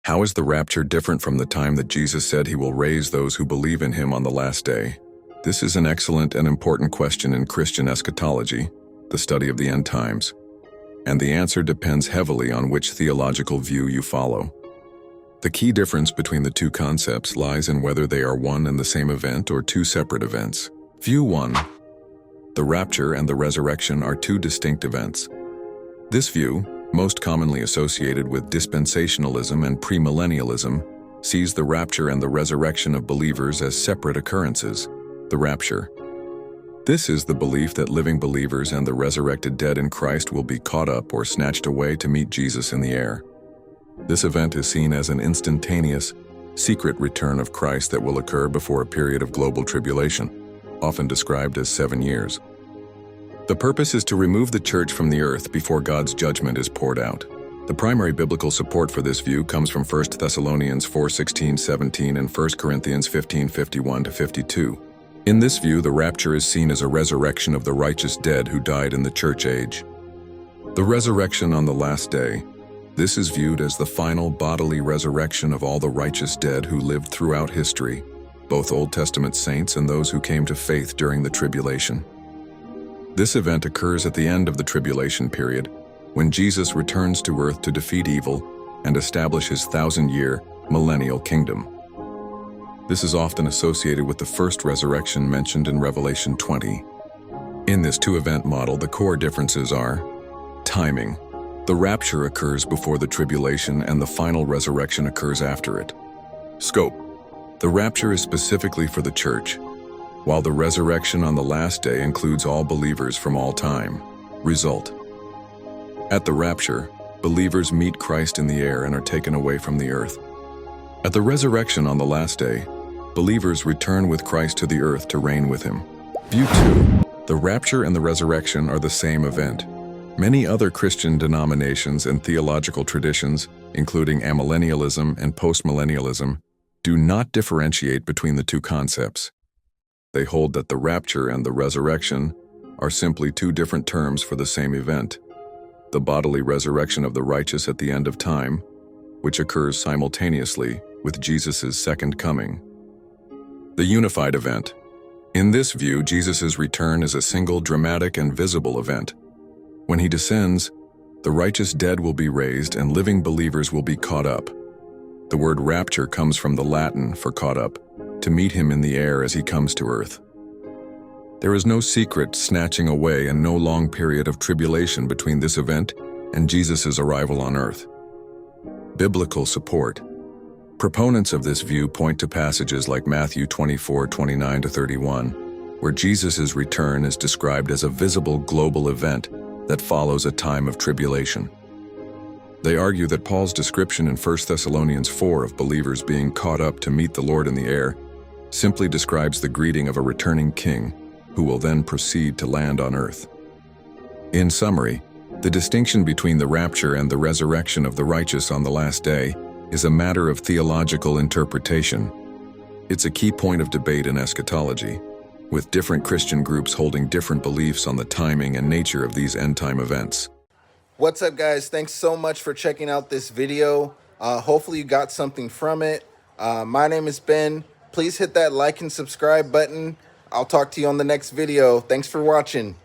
How is the rapture different from the time that Jesus said he will raise those who believe in him on the last day? This is an excellent and important question in Christian eschatology, the study of the end times. And the answer depends heavily on which theological view you follow. The key difference between the two concepts lies in whether they are one and the same event or two separate events. View 1. The rapture and the resurrection are two distinct events. This view, most commonly associated with dispensationalism and premillennialism, sees the rapture and the resurrection of believers as separate occurrences. The rapture. This is the belief that living believers and the resurrected dead in Christ will be caught up or snatched away to meet Jesus in the air. This event is seen as an instantaneous, secret return of Christ that will occur before a period of global tribulation, often described as 7 years. The purpose is to remove the church from the earth before God's judgment is poured out. The primary biblical support for this view comes from 1 Thessalonians 4:16-17 and 1 Corinthians 15:51-52. In this view, the rapture is seen as a resurrection of the righteous dead who died in the church age. The resurrection on the last day. This is viewed as the final bodily resurrection of all the righteous dead who lived throughout history, both Old Testament saints and those who came to faith during the tribulation. This event occurs at the end of the tribulation period, when Jesus returns to earth to defeat evil and establish his 1,000-year millennial kingdom. This is often associated with the first resurrection mentioned in Revelation 20. In this two-event model, the core differences are timing. The rapture occurs before the tribulation and the final resurrection occurs after it. Scope. The rapture is specifically for the church, while the resurrection on the last day includes all believers from all time. Result. At the rapture, believers meet Christ in the air and are taken away from the earth. At the resurrection on the last day, believers return with Christ to the earth to reign with him. View 2. The rapture and the resurrection are the same event. Many other Christian denominations and theological traditions, including amillennialism and postmillennialism, do not differentiate between the two concepts. They hold that the rapture and the resurrection are simply two different terms for the same event: the bodily resurrection of the righteous at the end of time, which occurs simultaneously with Jesus' second coming. The unified event. In this view, Jesus' return is a single dramatic and visible event. When he descends, the righteous dead will be raised and living believers will be caught up. The word rapture comes from the Latin for caught up, to meet him in the air as he comes to earth. There is no secret snatching away and no long period of tribulation between this event and Jesus' arrival on earth. Biblical support. Proponents of this view point to passages like Matthew 24:29-31, where Jesus' return is described as a visible global event that follows a time of tribulation. They argue that Paul's description in 1 Thessalonians 4 of believers being caught up to meet the Lord in the air simply describes the greeting of a returning king who will then proceed to land on earth. In summary, the distinction between the rapture and the resurrection of the righteous on the last day is a matter of theological interpretation. It's a key point of debate in eschatology, with different Christian groups holding different beliefs on the timing and nature of these end-time events. What's up, guys? Thanks so much for checking out this video. Hopefully you got something from it. My name is Ben. Please hit that like and subscribe button. I'll talk to you on the next video. Thanks for watching.